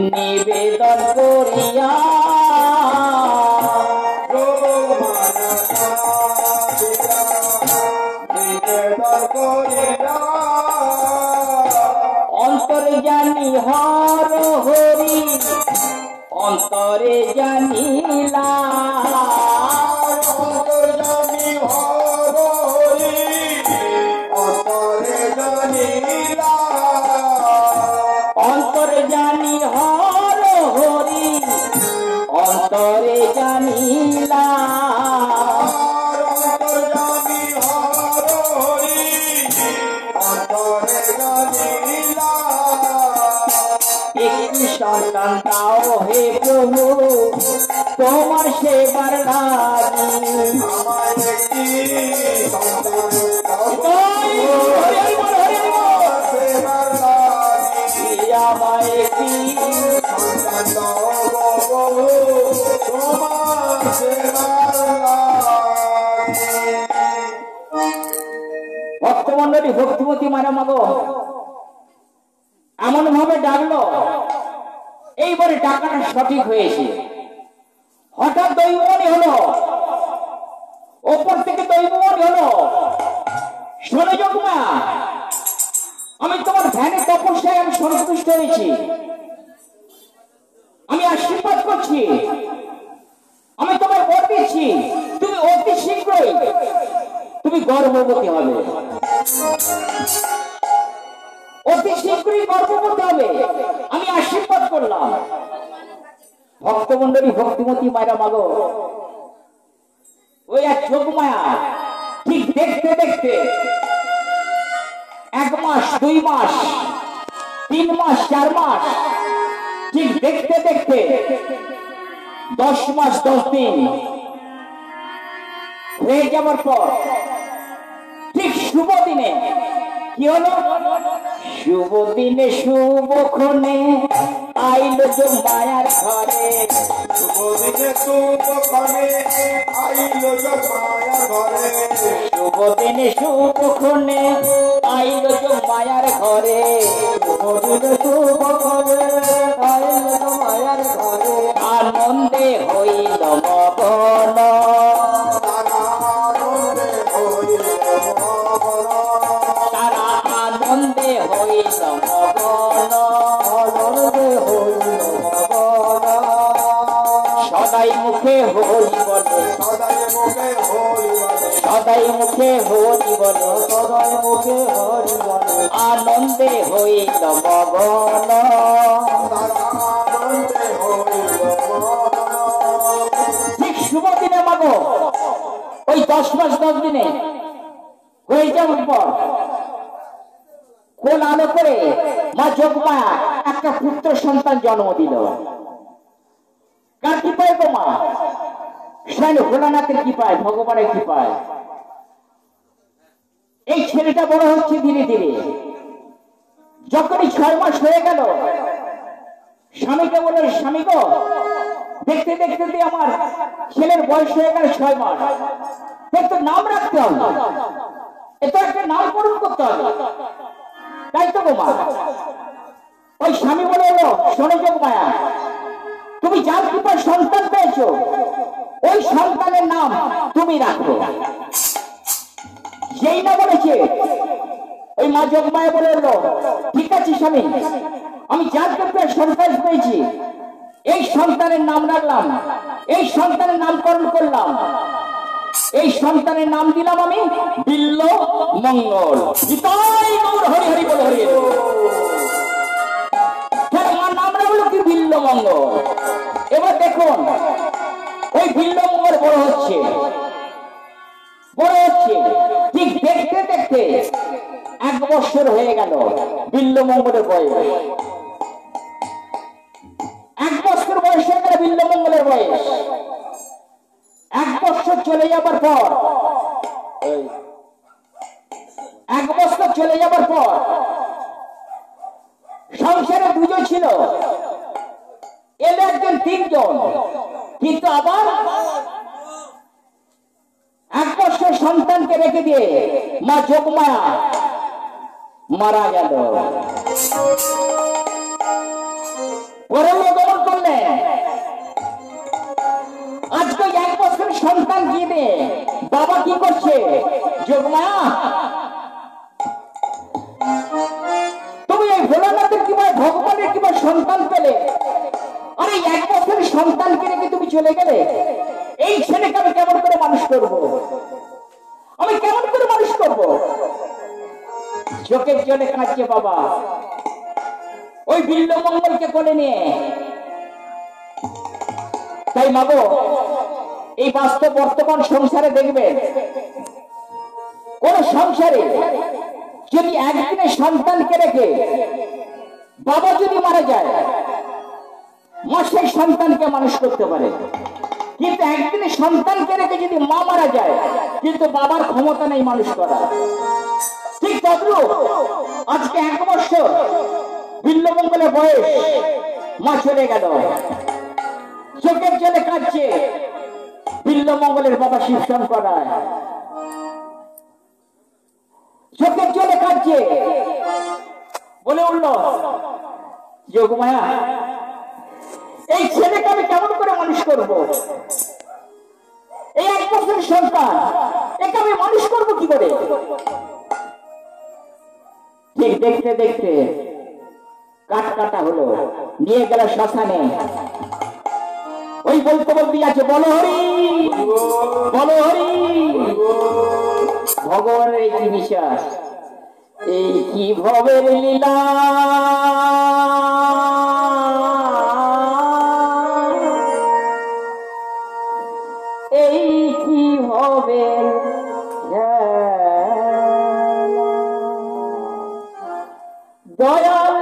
নিবেদন করিয়া অন্তরে জানি হর হরি অন্তরে জানিলা অন্তরে জানি হর হরি অন্তরে জানিলা একটি সন্তান দাও হে প্রভু তোমার সেবার লাগি ভক্তমন্ডলী ভক্তিমতী মারা মাগো এমন ভাবে ডাকলো এইবারে ডাকাটা সঠিক হয়েছে। হঠাৎ দৈবমণি হলো, ওপর থেকে দৈবমণি হলো, শোনো যোগমা আমি তোমার ধ্যানে তপস্যায় আমি সন্তুষ্ট হয়েছি, আমি আশীর্বাদ করছি, আমি তোমার বর দিচ্ছি তুমি অতি শীঘ্রই তুমি গর্ভবতী হবে, অতি শীঘ্রই গর্ভবতী হবে, আমি আশীর্বাদ করলাম। ভক্তমন্ডলী ভক্তিমতী মায়েরা মাগো ওই এক যোগমায়া ঠিক দেখতে দেখতে 1 মাস 2 মাস 3 মাস 4 মাস ঠিক দেখতে দেখতে 10 মাস 10 দিন হয়ে যাবার পর ঠিক শুভ দিনে কি হলো, শুভ দিনে শুভক্ষণে আইলো যোগমায়ার ঘরে, শুভ দিনে শুভক্ষণে আইলো যোগমায়ার ঘরে, শুভ দিনে শুভক্ষণে আইলো যোগমায়ার ঘরে, শুভ দিনে শুভক্ষণে আইলো যোগমায়ার ঘরে, আনন্দে হইল মগন, তারা আনন্দে হইল মগন, সদাই মুখে হরি বলে, সদাই মুখে হরি বলে, সদাই মুখে হরি বলে, সদাই মুখে হরি বলে, আনন্দে হইল মগন, আনন্দে হইল মগন। ঠিক শুভ দিনে মাগো ওই 10 মাস 10 দিনে হয়ে যাওয়ার পর কোন আলো করে মা যোগমায়া একটা পুত্র সন্তান জন্ম দিল। কার কৃপায় গো মা? স্বয়ং ভোলানাথের কৃপায়, ভগবানের কৃপায় এই ছেলেটা বড় হচ্ছে ধীরে ধীরে। যখনই 6 মাস হয়ে গেল স্বামীকে বলল, স্বামী গো দেখতে দেখতে আমার ছেলের বয়স হয়ে গেল 6 মাস, একটু নাম রাখতে হবে, এত একটা নামকরণ করতে হবে, তাই তো গো মা? ওই স্বামী বলে এলো, শোনো যোগমায়া তুমি যার কৃপায় সন্তান পেয়েছো ওই সন্তানের নাম তুমি রাখো। যেই না বলেছে ওই মা যোগমায়া বলে এলো, ঠিক আছে স্বামী, আমি যার কৃপায় সন্তান পেয়েছি এই সন্তানের নাম রাখলাম, এই সন্তানের নামকরণ করলাম, এই সন্তানের নাম দিলাম আমি বিল্ল মঙ্গল। নিতাই গৌর হরি হরি বল হরি। আমার নাম রাখলো কি বিল্ল মঙ্গল। এবার দেখুন ওই বিল্ল মঙ্গল বড় হচ্ছে বড় হচ্ছে, ঠিক দেখতে দেখতে 1 বছর হয়ে গেল বিল্ল মঙ্গলের বয়স। 1 বছর বয়স হয়ে গেল বিল্ল মঙ্গলের বয়স। 1 বছর চলে যাবার পর 1 বছর চলে যাবার পর সংসারে দুজন ছিল, এলো একজন তিনজন, কিন্তু আবার 1 বছর সন্তানকে রেখে দিয়ে মা যোগমায়া মারা গেল। পরলোক গমন করলেন। আজকে 1 বছর সন্তান দিয়ে বাবা কি করছে? যোগমায়া, তুমি এই ভোলানাথের কিংবা ভগবানের কিংবা সন্তান পেলে, আরে 1 বছর সন্তানকে রেখে তুমি চলে গেলে, এই ছেলেকে আমি কেমন করে মানুষ করব? আমি কেমন করে মানুষ করব? চোখের জলে কাঁদছে বাবা। ওই বিল্লমঙ্গলকে কোলে নিয়ে, তাই মাগো এই বাস্তব বর্তমান সংসারে দেখবেন, কোন সংসারে যদি একদিনে সন্তানকে রেখে বাবা যদি মারা যায়, মা সেই সন্তানকে মানুষ করতে পারে, কিন্তু একদিনে সন্তানকে রেখে যদি মা মারা যায়, কিন্তু বাবার ক্ষমতা নেই মানুষ করা। ঠিক তদ্রূপ আজকে 1 বছর বিল্লমঙ্গলের বয়স, মা চলে গেল, চোখের জলে কাঁদছে বিল্লমঙ্গলের বাবা শিবশঙ্কর রায়, চোখের জলে কাঁদছে, বলে উঠল, যোগমায়া, এই ছেলেকে আমি কেমন করে মানুষ করব? এই 1 বছর সন্তান, একে আমি মানুষ করবো কি করে? ঠিক দেখতে দেখতে কাট কাটা হলো, নিয়ে গেল শ্মশানে। ওই বলতে বলতে আছে, বলো হরি, বলো হরি। ভগবানের এই কি বিশ্বাস, এই কি ভবের লীলা, এই কি ভবের দয়াল,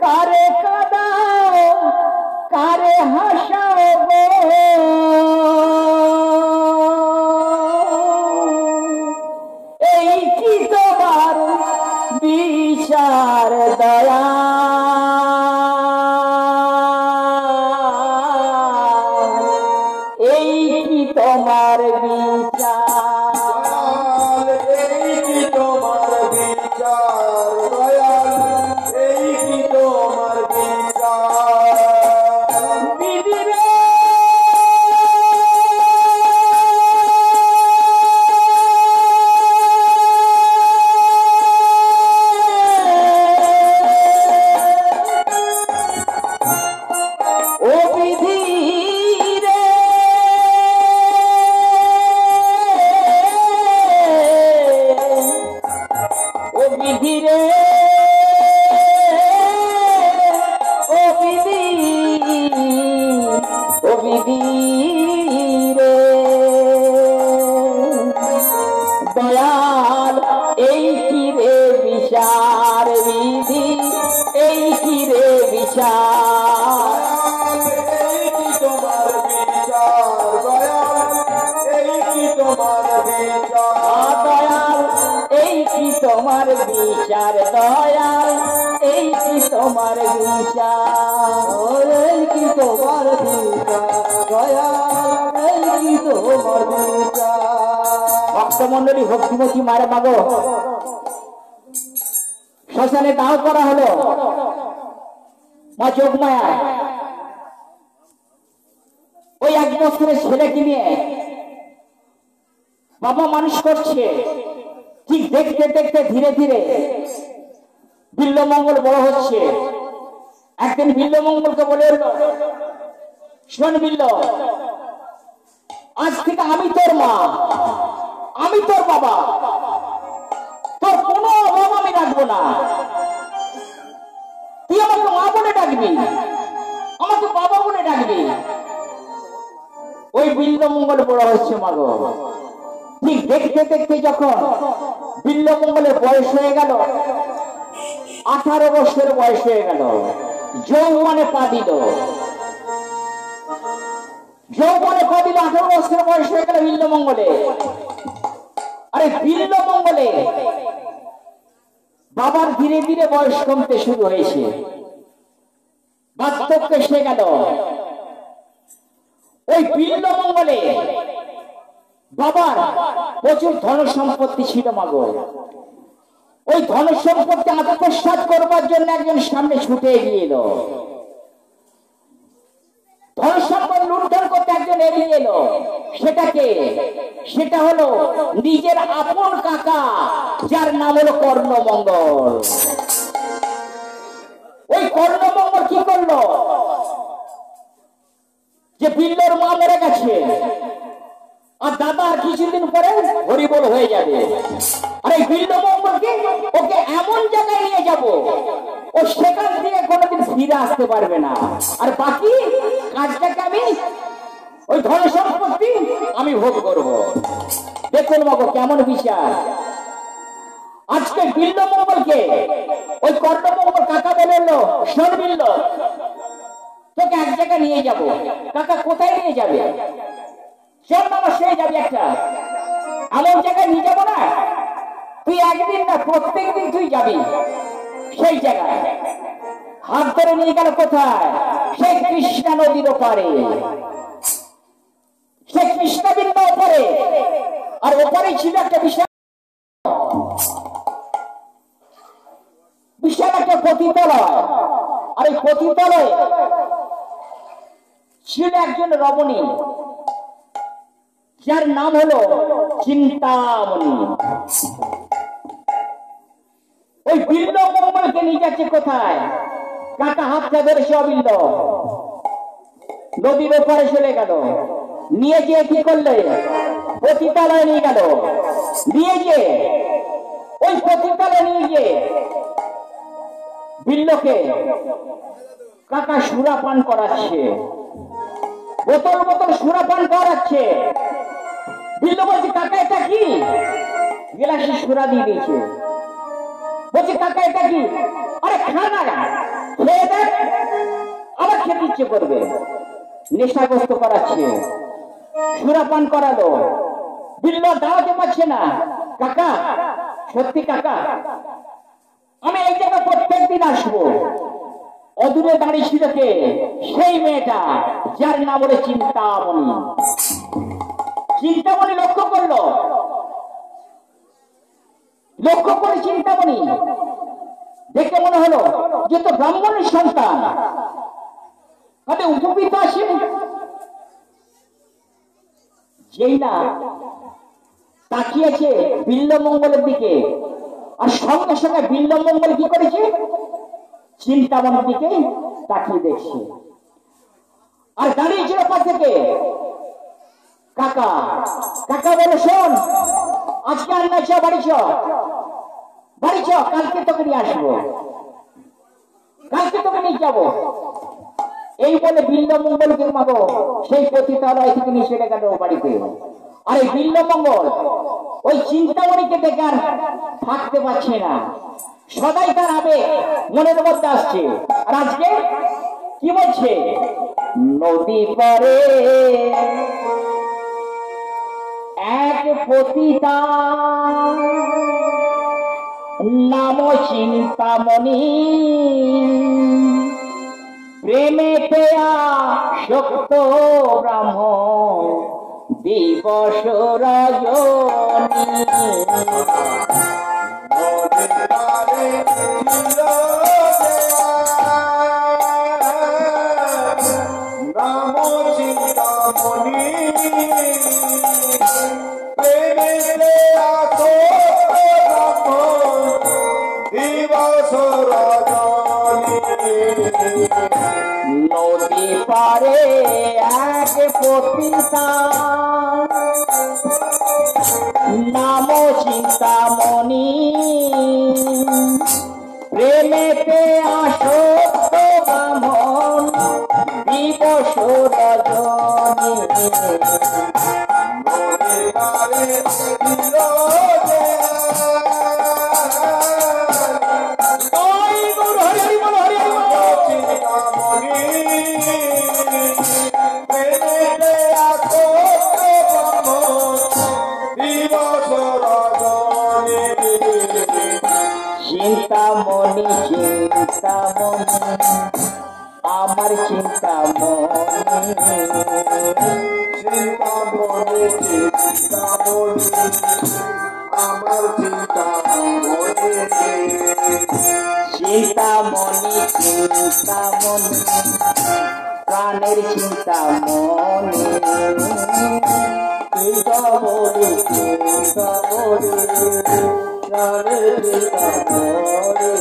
কারে কাদাও কারে হাসাও গো, এই কি তোমার বিচার দয়া, এই কি তোমার বিচার, এই কি তোমার বিচার দয়াল, এই কি তোমার বিচার। বিধি রে ও বিধি রে, ও বিধি রে, ও বিধি, ও বিধি রে, দয়াল এই কি রে বিচার, বিধি এই কি রে বিচার, এই কি তোমার বিচার দয়াল, এই কি তোমার বিচার। দয়াল এই কি তোমার বিচার, দয়াল এই কি তোমার বিচার, এই কি তোমার বিচার দয়াল, এই কি তোমার বিচার। ভক্তমন্ডলী ভক্তিমতী মারে মাগো, শ্মশানে দাহ করা হলো মা যোগমায়া। ওই 1 বছরের ছেলেকে নিয়ে বাবা মানুষ করছে। ঠিক দেখতে দেখতে ধীরে ধীরে বিল্লমঙ্গল বড় হচ্ছে। একদিন বিল্লমঙ্গলকে বলে উঠল, শোন বিল্ল, আজ থেকে আমি তোর মা, আমি তোর বাবা, তোর কোনো অভাব আমি রাখবো না। তুই আমাকে মা বলে ডাকবি, আমাকে বাবা বলে ডাকবি। ওই বিল্লমঙ্গল বড় হচ্ছে মাগো। ঠিক দেখতে দেখতে যখন বিল্লমঙ্গলের বয়স হয়ে গেল, 18 বছর বয়স হয়ে গেল, যৌবনে পা দিল, যৌবনে পা দিল, 18 বছর বয়স হয়ে গেল বিল্লমঙ্গলে। আরে বিল্লমঙ্গলে বাবার ধীরে ধীরে বয়স কমতে শুরু হয়েছে, বার্ধক্য এসে গেল। ওই বিল্বমঙ্গলে বাবার প্রচুর ধন সম্পত্তি ছিল মাগো। ওই ধন সম্পত্তি আত্মসাৎ করবার জন্য একজন সামনে ছুটে এগিয়ে এলো। ধন সম্পদ লুণ্ঠন করতে একজন এগিয়ে এলো। সেটা হলো নিজের আপন কাকা, যার নাম হলো কর্ণমঙ্গল। ওই কর্ণমঙ্গল কি করলো, যে বিল্লর মা মরে গেছে আর দাদা আর কিছুদিন পরে হরিবোল হয়ে যাবে, আর এই বিল্লমঙ্গলকে ওকে এমন জায়গায় নিয়ে যাব ও সেখান থেকে কোনোদিন ফিরে আসতে পারবে না। আর বাকি কাজটাকে আমি ওই ধন সম্পত্তি আমি ভোগ করব। দেখুন বাবু কেমন বিচার। আজকে বিল্লমঙ্গলকে ওই কর্ণমঙ্গল কাকা বললো, শোন বিল্ল, তোকে এক জায়গায় নিয়ে যাব। কাকা কোথায় নিয়ে যাবে? চল বাবা সেই যাবি একটা এমন জায়গায় নিয়ে যাবো না, তুই একদিন না প্রত্যেক দিন তুই যাবি সেই জায়গায়। হাত ধরে নিয়ে গেল কোথায়? সেই কৃষ্ণা নদীর ওপারে, সেই কৃষ্ণবিন্দু ওপারে। আর ওপারেই ছিল একটা বিশাল বিশাল একটা পতিতালয়। আর এই পতিতালয়ে ছিল একজন রমণী, যার নাম হলো চিন্তামণি। ওই বিল্লমঙ্গলকে নিয়ে যাচ্ছে কোথায়? কাকা হাতটা ধরে সবিল্ল নদীর ওপারে চলে গেল। নিয়ে গিয়ে কি করলে? পতিতালয়ে নিয়ে গেল। নিয়ে গিয়ে ওই পতিতালয়ে নিয়ে গিয়ে বিল্লকে কাকা সুরা পান করাচ্ছে, বোতল বোতল সুরা পান করাচ্ছে। বিল্ল বলছে, কাকা এটা কি? গিলাসে সুরা দিয়ে দিয়েছে। বলছে, কাকা এটা কি? আরে খানা খেয়ে দেখ, আবার খেতে ইচ্ছে করবে। নেশাগ্রস্ত করাচ্ছে, সুরা পান করালো। বিল্ল দাঁড়াতে পারছে না। কাকা, সত্যি কাকা, আমি এই জায়গায় প্রত্যেকদিন আসবো। অদূরে দাঁড়িয়ে ছিল কে? সেই মেয়েটা, যার নাম হলো চিন্তামণি। চিন্তামণি লক্ষ্য করলো, লক্ষ্য করে চিন্তামণি দেখে মনে হলো যে তো ব্রাহ্মণের সন্তান, তবে উপকৃত আসে। যেই না তাকিয়েছে বিল্লমঙ্গলের দিকে, আর সঙ্গে সঙ্গে বিল্লমঙ্গল কি করেছে? চিন্তামণির দিকে তাকিয়ে দেখছে। আর দাঁড়িয়েছিল পা থেকে কাকা। কাকা বলে, শোন, আজকে আর না, বাড়ি চ, বাড়ি চ, কালকে তোকে নিয়ে আসবো, কালকে তোকে নিয়ে যাবো। এই বলে বিল্লমঙ্গলকে মাগো সেই পতিতালয় থেকে নিয়ে চলে গেল বাড়িতে। আর এই বিল্লমঙ্গল ওই চিন্তামণিকে দেখে আর থাকতে পারছে না, সদাই তার আবেগ মনের মধ্যে আসছে। আর আজকে কি বলছে? নদী পারে এক পতিতা, নাম চিন্তামণি, প্রেমেতে আসক্ত ব্রাহ্মণ, দিবস রজনী। নদী পারে এক পতিতা, নাম চিন্তামণি, প্রেমেতে আসক্ত ব্রাহ্মণ, দিবস রজনী। চিন্তামণি চিন্তামণি আমার চিন্তামণি চিন্তামণি চিন্তামণি আমার চিন্তামণি চিন্তামণি চিন্তামণি প্রাণের চিন্তামণি চিন্তামণি চিন্তামণি প্রাণের চিন্তামণি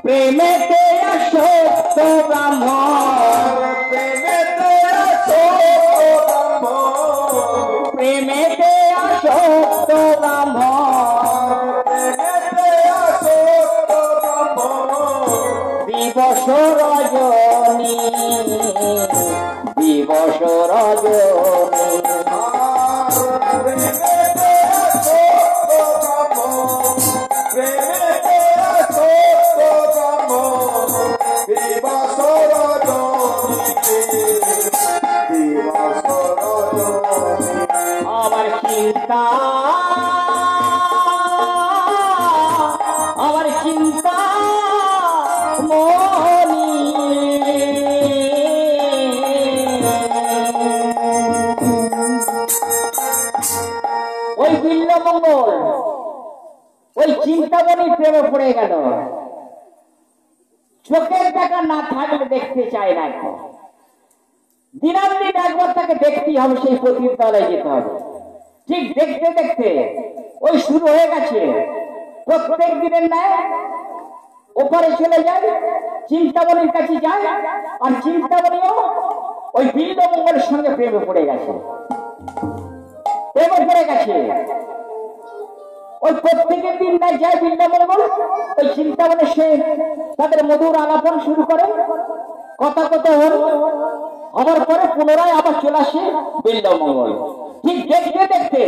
প্রেমেতে আসক্ত ব্রাহ্মণ প্রেমেতে আসো ব্রহ্ম প্রেমেতে আসক্ত ব্রাহ্মণ প্রেমেতে আসো ব্রহ্ম দিবস রজনী দিবস রজনী প্রেমেতে আসো ব্রহ্ম প্রেমেতে আসো ব্রহ্ম দিবস রজনী দিবস রজনী আমার চিন্তা আমার চিন্তা মনি ওই বিল্লমঙ্গল ওই চিন্তামণি প্রেমে পড়ে গেল। চোখের দেখা না থাকলে দেখতে চায় না। দিনাদিন একবার তাকে দেখতেই হবে, সেই প্রতির তলায় যেতে হবে। ঠিক দেখতে দেখতে ওই শুরু হয়ে গেছে। প্রত্যেক দিনের ন্যায় ওপারে চলে যায়, চিন্তামণির কাছে যায়, আর চিন্তামণিও ওই বিল্লমঙ্গলের সঙ্গে প্রেমে পড়ে গেছে। প্রেমে পড়ে গেছে। ওই প্রত্যেকের দিন ন্যায় যায় বিল্লমঙ্গল, ওই চিন্তামণির সে তাদের মধুর আলাপন শুরু করে। কথা কথা হল হওয়ার পরে পুনরায় আবার চলে আসে বিল্লমঙ্গল। ঠিক দেখতে দেখতে